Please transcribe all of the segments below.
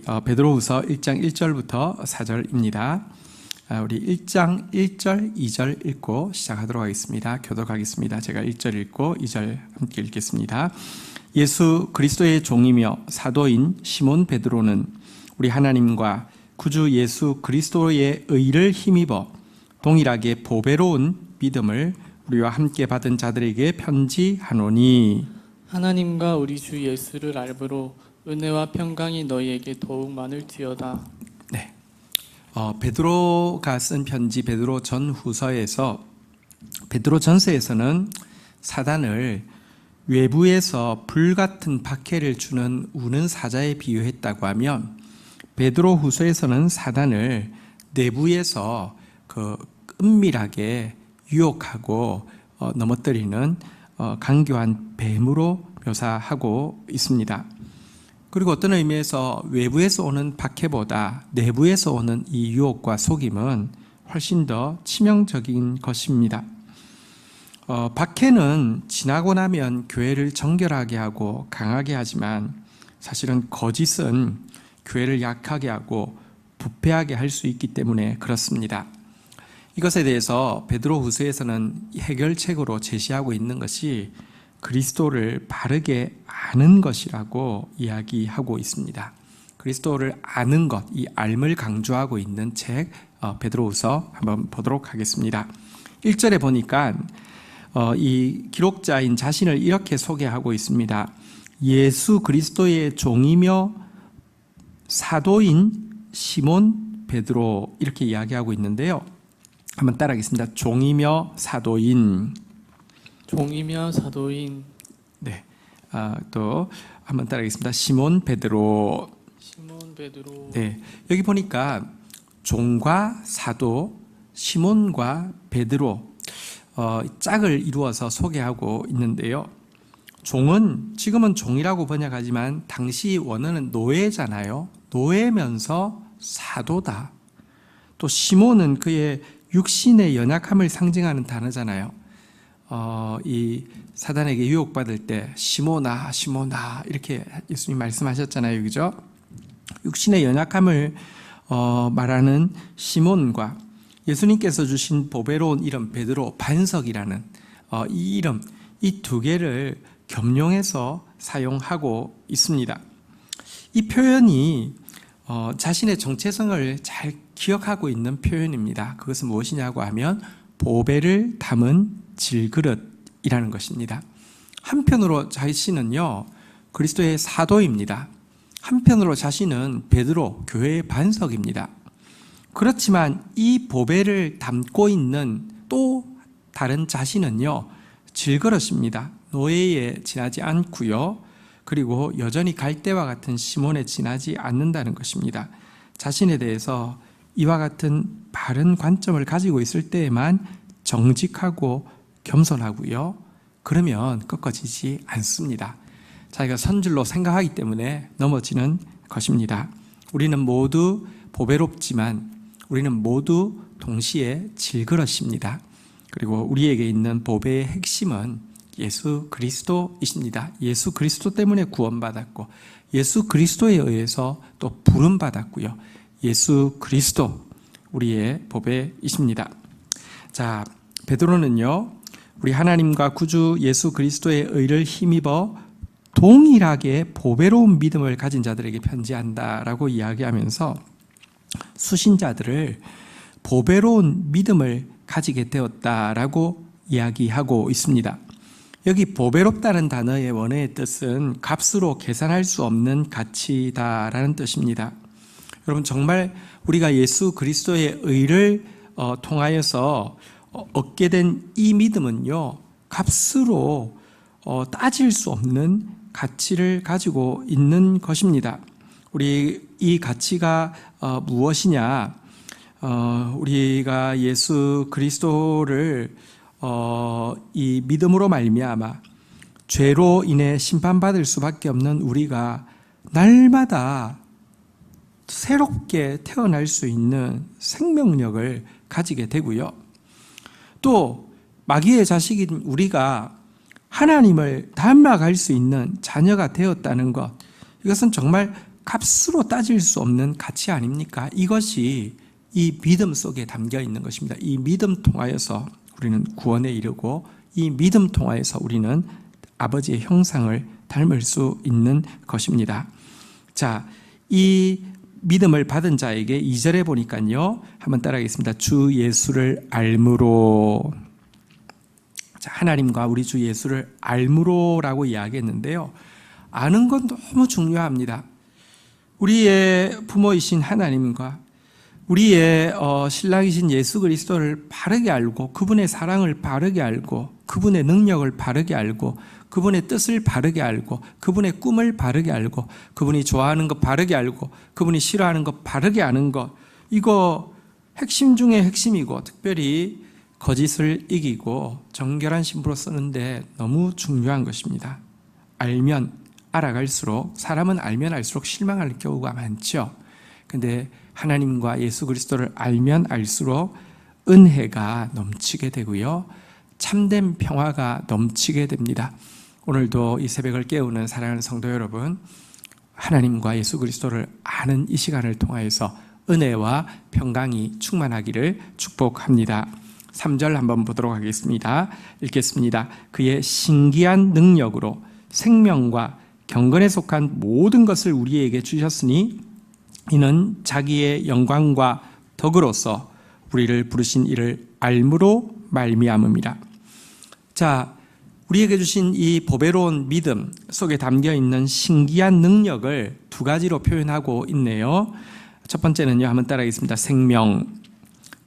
베드로후서 1장 1절부터 4절입니다. 우리 1장 1절, 2절 읽고 시작하도록 하겠습니다. 교독하겠습니다. 제가 1절 읽고 2절 함께 읽겠습니다. 예수 그리스도의 종이며 사도인 시몬 베드로는 우리 하나님과 구주 예수 그리스도의 의를 힘입어 동일하게 보배로운 믿음을 우리와 함께 받은 자들에게 편지하노니, 하나님과 우리 주 예수를 알므로 은혜와 평강이 너희에게 더욱 많을지어다. 네, 베드로가 쓴 편지 베드로 전후서에서, 베드로 전서에서는 사단을 외부에서 불같은 박해를 주는 우는 사자에 비유했다고 하면, 베드로 후서에서는 사단을 내부에서 은밀하게 유혹하고 넘어뜨리는 강교한 뱀으로 묘사하고 있습니다. 그리고 어떤 의미에서 외부에서 오는 박해보다 내부에서 오는 이 유혹과 속임은 훨씬 더 치명적인 것입니다. 박해는 지나고 나면 교회를 정결하게 하고 강하게 하지만, 사실은 거짓은 교회를 약하게 하고 부패하게 할 수 있기 때문에 그렇습니다. 이것에 대해서 베드로 후서에서는 해결책으로 제시하고 있는 것이 그리스도를 바르게 아는 것이라고 이야기하고 있습니다. 그리스도를 아는 것, 이 알을 강조하고 있는 책 베드로후서 한번 보도록 하겠습니다. 1절에 보니까 이 기록자인 자신을 이렇게 소개하고 있습니다. 예수 그리스도의 종이며 사도인 시몬 베드로, 이렇게 이야기하고 있는데요. 한번 따라하겠습니다. 종이며 사도인. 네. 또 한번 따라하겠습니다. 시몬 베드로. 네. 여기 보니까 종과 사도, 시몬과 베드로, 짝을 이루어서 소개하고 있는데요. 종은, 지금은 종이라고 번역하지만 당시 원어는 노예잖아요. 노예면서 사도다. 또 시몬은 그의 육신의 연약함을 상징하는 단어잖아요. 이 사단에게 유혹받을 때 시몬아 시몬아 이렇게 예수님 말씀하셨잖아요. 그죠? 육신의 연약함을 말하는 시몬과 예수님께서 주신 보배로운 이름 베드로, 반석이라는 이 이름, 이 두 개를 겸용해서 사용하고 있습니다. 이 표현이 자신의 정체성을 잘 기억하고 있는 표현입니다. 그것은 무엇이냐고 하면 보배를 담은 질그릇이라는 것입니다. 한편으로 자신은요, 그리스도의 사도입니다. 한편으로 자신은 베드로, 교회의 반석입니다. 그렇지만 이 보배를 담고 있는 또 다른 자신은요, 질그릇입니다. 노예에 지나지 않고요, 그리고 여전히 갈대와 같은 시몬에 지나지 않는다는 것입니다. 자신에 대해서 이와 같은 바른 관점을 가지고 있을 때에만 정직하고 겸손하고요, 그러면 꺾어지지 않습니다. 자기가 선줄로 생각하기 때문에 넘어지는 것입니다. 우리는 모두 보배롭지만 우리는 모두 동시에 질그릇입니다. 그리고 우리에게 있는 보배의 핵심은 예수 그리스도이십니다. 예수 그리스도 때문에 구원받았고, 예수 그리스도에 의해서 또 부름받았고요. 예수 그리스도 우리의 보배이십니다. 자, 베드로는요, 우리 하나님과 구주 예수 그리스도의 의를 힘입어 동일하게 보배로운 믿음을 가진 자들에게 편지한다라고 이야기하면서 수신자들을 보배로운 믿음을 가지게 되었다라고 이야기하고 있습니다. 여기 보배롭다는 단어의 원어의 뜻은 값으로 계산할 수 없는 가치다라는 뜻입니다. 여러분, 정말 우리가 예수 그리스도의 의를 통하여서 얻게 된 이 믿음은요, 값으로 따질 수 없는 가치를 가지고 있는 것입니다. 우리 이 가치가 무엇이냐? 우리가 예수 그리스도를 이 믿음으로 말미암아 죄로 인해 심판받을 수밖에 없는 우리가 날마다 새롭게 태어날 수 있는 생명력을 가지게 되고요. 또 마귀의 자식인 우리가 하나님을 닮아갈 수 있는 자녀가 되었다는 것, 이것은 정말 값으로 따질 수 없는 가치 아닙니까? 이것이 이 믿음 속에 담겨 있는 것입니다. 이 믿음 통하여서 우리는 구원에 이르고 이 믿음 통하여서 우리는 아버지의 형상을 닮을 수 있는 것입니다. 자, 이 믿음을 받은 자에게 2절에 보니까요, 한번 따라하겠습니다. 주 예수를 알므로. 자, 하나님과 우리 주 예수를 알므로라고 이야기했는데요. 아는 건 너무 중요합니다. 우리의 부모이신 하나님과 우리의 신랑이신 예수 그리스도를 바르게 알고 그분의 사랑을 바르게 알고 그분의 능력을 바르게 알고 그분의 뜻을 바르게 알고 그분의 꿈을 바르게 알고 그분이 좋아하는 것 바르게 알고 그분이 싫어하는 것 바르게 아는 것, 이거 핵심 중에 핵심이고 특별히 거짓을 이기고 정결한 신부로 쓰는데 너무 중요한 것입니다. 알면 알아갈수록, 사람은 알면 알수록 실망할 경우가 많죠. 근데 하나님과 예수 그리스도를 알면 알수록 은혜가 넘치게 되고요, 참된 평화가 넘치게 됩니다. 오늘도 이 새벽을 깨우는 사랑하는 성도 여러분, 하나님과 예수 그리스도를 아는 이 시간을 통하여서 은혜와 평강이 충만하기를 축복합니다. 3절 한번 보도록 하겠습니다. 읽겠습니다. 그의 신기한 능력으로 생명과 경건에 속한 모든 것을 우리에게 주셨으니 이는 자기의 영광과 덕으로서 우리를 부르신 이를 알므로 말미암음이라. 자, 우리에게 주신 이 보배로운 믿음 속에 담겨 있는 신기한 능력을 두 가지로 표현하고 있네요. 첫 번째는요, 한번 따라하겠습니다. 생명.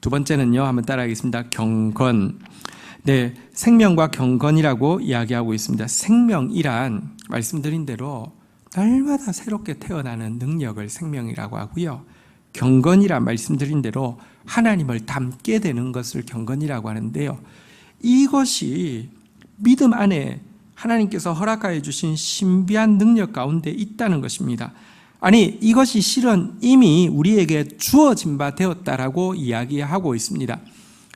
두 번째는요, 한번 따라하겠습니다. 경건. 네, 생명과 경건이라고 이야기하고 있습니다. 생명이란 말씀드린 대로 날마다 새롭게 태어나는 능력을 생명이라고 하고요, 경건이란 말씀드린 대로 하나님을 닮게 되는 것을 경건이라고 하는데요, 이것이 믿음 안에 하나님께서 허락하여 주신 신비한 능력 가운데 있다는 것입니다. 아니, 이것이 실은 이미 우리에게 주어진 바 되었다라고 이야기하고 있습니다.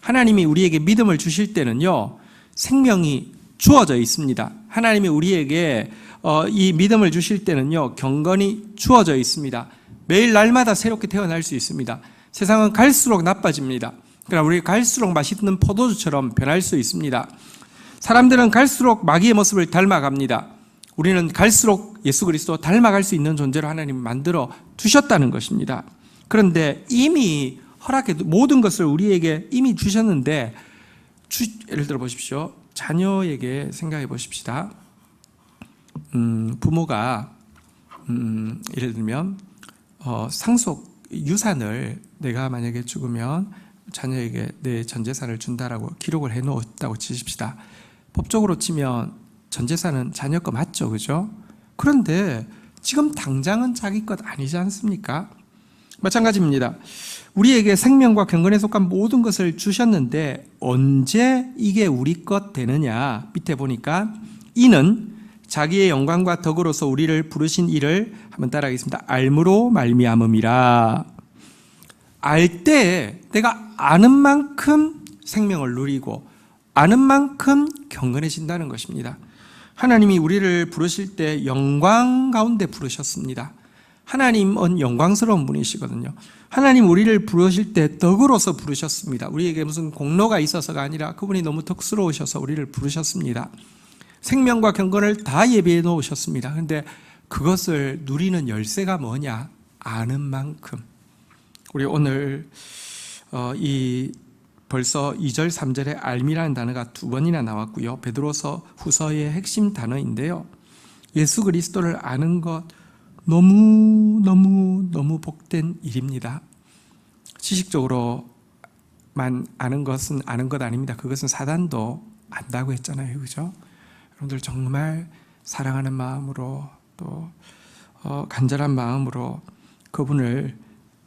하나님이 우리에게 믿음을 주실 때는요, 생명이 주어져 있습니다. 하나님이 우리에게 이 믿음을 주실 때는요, 경건이 주어져 있습니다. 매일 날마다 새롭게 태어날 수 있습니다. 세상은 갈수록 나빠집니다. 그러나 우리 갈수록 맛있는 포도주처럼 변할 수 있습니다. 사람들은 갈수록 마귀의 모습을 닮아갑니다. 우리는 갈수록 예수 그리스도 닮아갈 수 있는 존재로 하나님 만들어 두셨다는 것입니다. 그런데 이미 모든 것을 우리에게 이미 주셨는데, 예를 들어 보십시오. 자녀에게 생각해 보십시다. 부모가 예를 들면 상속 유산을 내가 만약에 죽으면 자녀에게 내 전 재산을 준다라고 기록을 해 놓았다고 치십시다. 법적으로 치면 전 재산은 자녀 거 맞죠, 그죠? 그런데 지금 당장은 자기 것 아니지 않습니까? 마찬가지입니다. 우리에게 생명과 경건에 속한 모든 것을 주셨는데 언제 이게 우리 것 되느냐? 밑에 보니까 이는 자기의 영광과 덕으로서 우리를 부르신 이를 한번 따라하겠습니다. 알므로 말미암음이라. 알 때 내가 아는 만큼 생명을 누리고 아는 만큼 경건해진다는 것입니다. 하나님이 우리를 부르실 때 영광 가운데 부르셨습니다. 하나님은 영광스러운 분이시거든요. 하나님 우리를 부르실 때 덕으로서 부르셨습니다. 우리에게 무슨 공로가 있어서가 아니라 그분이 너무 덕스러우셔서 우리를 부르셨습니다. 생명과 경건을 다 예비해 놓으셨습니다. 그런데 그것을 누리는 열쇠가 뭐냐? 아는 만큼. 우리 오늘 벌써 2절, 3절에 알미라는 단어가 두 번이나 나왔고요. 베드로서 후서의 핵심 단어인데요. 예수 그리스도를 아는 것 너무 복된 일입니다. 지식적으로만 아는 것은 아는 것 아닙니다. 그것은 사단도 안다고 했잖아요, 그죠? 여러분들 정말 사랑하는 마음으로 또 간절한 마음으로 그분을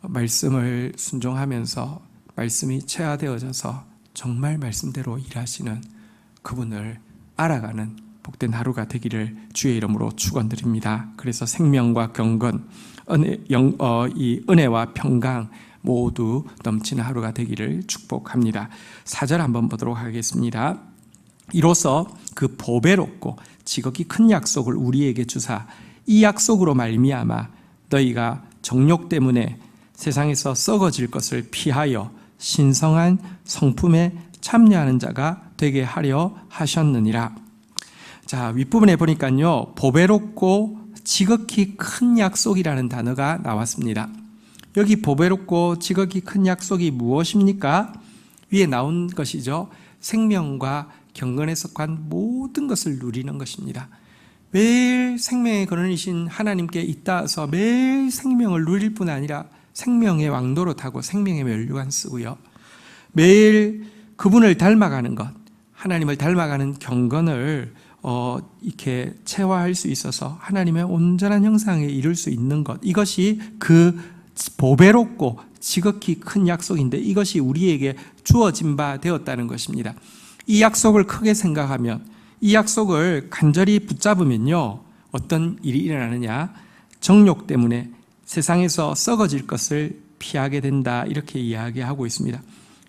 말씀을 순종하면서 말씀이 체화되어져서 정말 말씀대로 일하시는 그분을 알아가는 복된 하루가 되기를 주의 이름으로 축원드립니다. 그래서 생명과 경건, 이 은혜와 평강 모두 넘치는 하루가 되기를 축복합니다. 4절 한번 보도록 하겠습니다. 이로써 그 보배롭고 지극히 큰 약속을 우리에게 주사 이 약속으로 말미암아 너희가 정욕 때문에 세상에서 썩어질 것을 피하여 신성한 성품에 참여하는 자가 되게 하려 하셨느니라. 자, 윗부분에 보니까요, 보배롭고 지극히 큰 약속이라는 단어가 나왔습니다. 여기 보배롭고 지극히 큰 약속이 무엇입니까? 위에 나온 것이죠. 생명과 경건에 속한 모든 것을 누리는 것입니다. 매일 생명의 근원이신 하나님께 잇따라서 매일 생명을 누릴 뿐 아니라 생명의 왕도로 타고 생명의 면류관 쓰고요. 매일 그분을 닮아가는 것, 하나님을 닮아가는 경건을 이렇게 체화할 수 있어서 하나님의 온전한 형상에 이룰 수 있는 것, 이것이 그 보배롭고 지극히 큰 약속인데 이것이 우리에게 주어진 바 되었다는 것입니다. 이 약속을 크게 생각하면, 이 약속을 간절히 붙잡으면요, 어떤 일이 일어나느냐? 정욕 때문에 세상에서 썩어질 것을 피하게 된다, 이렇게 이야기하고 있습니다.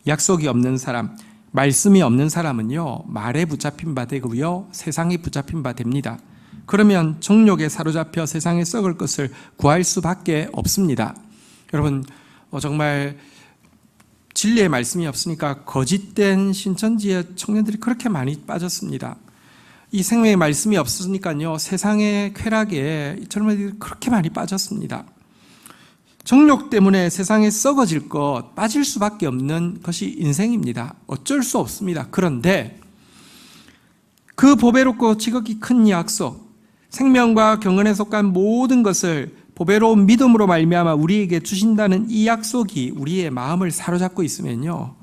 약속이 없는 사람, 말씀이 없는 사람은요, 말에 붙잡힌 바 되고요, 세상에 붙잡힌 바 됩니다. 그러면 정욕에 사로잡혀 세상에 썩을 것을 구할 수밖에 없습니다. 여러분, 정말 진리의 말씀이 없으니까 거짓된 신천지의 청년들이 그렇게 많이 빠졌습니다. 이 생명의 말씀이 없으니까요, 세상의 쾌락에 젊은이들이 그렇게 많이 빠졌습니다. 정욕 때문에 세상에 썩어질 것, 빠질 수밖에 없는 것이 인생입니다. 어쩔 수 없습니다. 그런데 그 보배롭고 지극히 큰 약속, 생명과 경건에 속한 모든 것을 보배로운 믿음으로 말미암아 우리에게 주신다는 이 약속이 우리의 마음을 사로잡고 있으면요,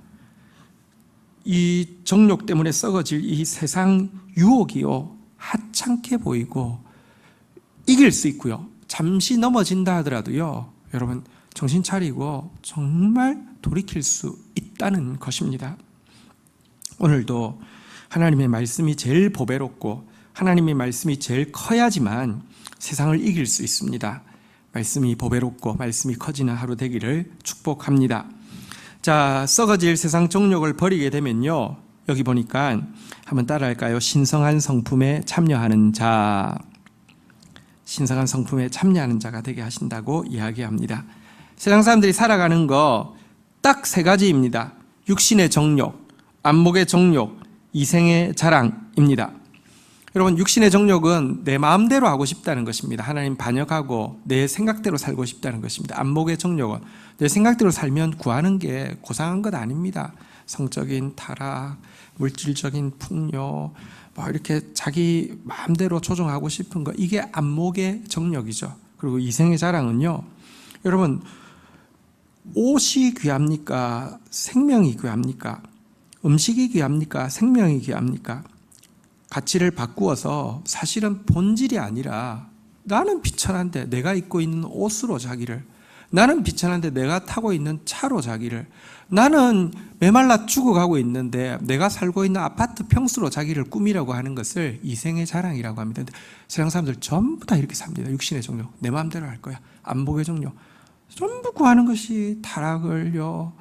이 정욕 때문에 썩어질 이 세상 유혹이요, 하찮게 보이고 이길 수 있고요, 잠시 넘어진다 하더라도요, 여러분 정신 차리고 정말 돌이킬 수 있다는 것입니다. 오늘도 하나님의 말씀이 제일 보배롭고 하나님의 말씀이 제일 커야지만 세상을 이길 수 있습니다. 말씀이 보배롭고 말씀이 커지는 하루 되기를 축복합니다. 자, 썩어질 세상 정욕을 버리게 되면요, 여기 보니까 한번 따라할까요? 신성한 성품에 참여하는 자, 신성한 성품에 참여하는 자가 되게 하신다고 이야기합니다. 세상 사람들이 살아가는 거 딱 3가지입니다. 육신의 정욕, 안목의 정욕, 이생의 자랑입니다. 여러분, 육신의 정욕은 내 마음대로 하고 싶다는 것입니다. 하나님 반역하고 내 생각대로 살고 싶다는 것입니다. 안목의 정욕은 내 생각대로 살면 구하는 게 고상한 것 아닙니다. 성적인 타락, 물질적인 풍요, 이렇게 자기 마음대로 조종하고 싶은 거, 이게 안목의 정욕이죠. 그리고 이생의 자랑은요, 여러분, 옷이 귀합니까? 생명이 귀합니까? 음식이 귀합니까? 생명이 귀합니까? 가치를 바꾸어서 사실은 본질이 아니라 나는 비천한데 내가 입고 있는 옷으로 자기를, 나는 비천한데 내가 타고 있는 차로 자기를, 나는 메말라 죽어가고 있는데 내가 살고 있는 아파트 평수로 자기를 꾸미려고 하는 것을 이생의 자랑이라고 합니다. 근데 세상 사람들 전부 다 이렇게 삽니다. 육신의 정욕, 내 마음대로 할 거야. 안목의 정욕, 전부 구하는 것이 타락을요,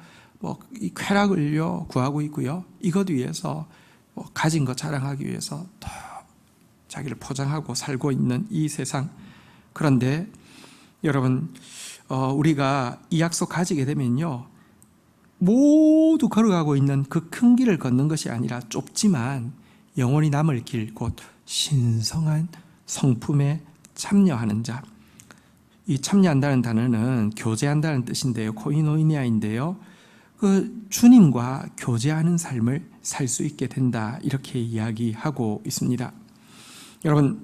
이 쾌락을요 구하고 있고요. 이것 위해서 가진 것 자랑하기 위해서 더 자기를 포장하고 살고 있는 이 세상. 그런데 여러분, 우리가 이 약속 가지게 되면요, 모두 걸어가고 있는 그 큰 길을 걷는 것이 아니라 좁지만 영원히 남을 길, 곧 신성한 성품에 참여하는 자. 이 참여한다는 단어는 교제한다는 뜻인데요, 코이노이니아인데요, 그 주님과 교제하는 삶을 살 수 있게 된다, 이렇게 이야기하고 있습니다. 여러분,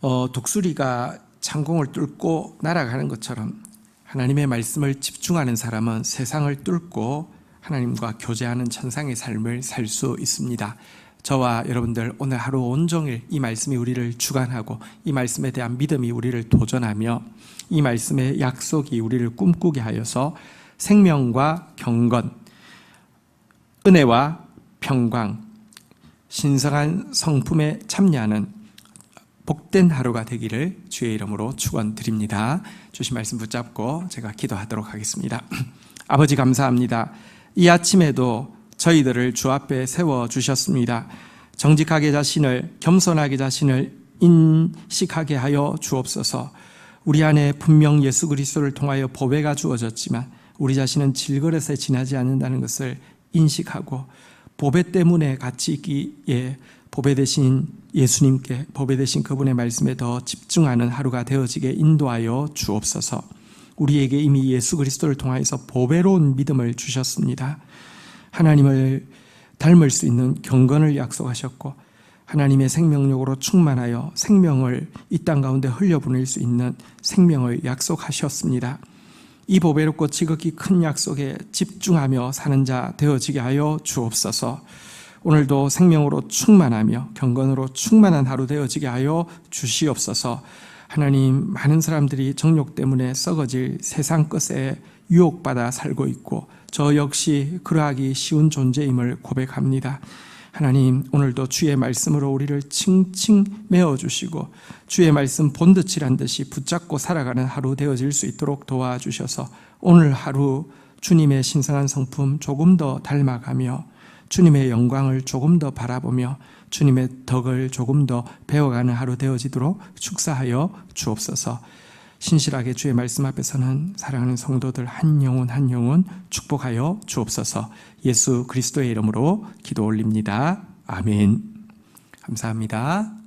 독수리가 창공을 뚫고 날아가는 것처럼 하나님의 말씀을 집중하는 사람은 세상을 뚫고 하나님과 교제하는 천상의 삶을 살 수 있습니다. 저와 여러분들 오늘 하루 온종일 이 말씀이 우리를 주관하고 이 말씀에 대한 믿음이 우리를 도전하며 이 말씀의 약속이 우리를 꿈꾸게 하여서 생명과 경건, 은혜와 평강, 신성한 성품에 참여하는 복된 하루가 되기를 주의 이름으로 축원드립니다. 주신 말씀 붙잡고 제가 기도하도록 하겠습니다. 아버지, 감사합니다. 이 아침에도 저희들을 주 앞에 세워주셨습니다. 정직하게 자신을, 겸손하게 자신을 인식하게 하여 주옵소서. 우리 안에 분명 예수 그리스도를 통하여 보배가 주어졌지만 우리 자신은 질그릇에 지나지 않는다는 것을 인식하고 보배 때문에 가치 있기에 보배 대신 예수님께, 보배 대신 그분의 말씀에 더 집중하는 하루가 되어지게 인도하여 주옵소서. 우리에게 이미 예수 그리스도를 통하여서 보배로운 믿음을 주셨습니다. 하나님을 닮을 수 있는 경건을 약속하셨고 하나님의 생명력으로 충만하여 생명을 이 땅 가운데 흘려보낼 수 있는 생명을 약속하셨습니다. 이 보배롭고 지극히 큰 약속에 집중하며 사는 자 되어지게 하여 주옵소서. 오늘도 생명으로 충만하며 경건으로 충만한 하루 되어지게 하여 주시옵소서. 하나님, 많은 사람들이 정욕 때문에 썩어질 세상 것에 유혹받아 살고 있고 저 역시 그러하기 쉬운 존재임을 고백합니다. 하나님, 오늘도 주의 말씀으로 우리를 칭칭 메어주시고 주의 말씀 본드칠한 듯이 붙잡고 살아가는 하루 되어질 수 있도록 도와주셔서 오늘 하루 주님의 신선한 성품 조금 더 닮아가며 주님의 영광을 조금 더 바라보며 주님의 덕을 조금 더 배워가는 하루 되어지도록 축사하여 주옵소서. 신실하게 주의 말씀 앞에서는 사랑하는 성도들 한 영혼 축복하여 주옵소서. 예수 그리스도의 이름으로 기도 올립니다. 아멘. 감사합니다.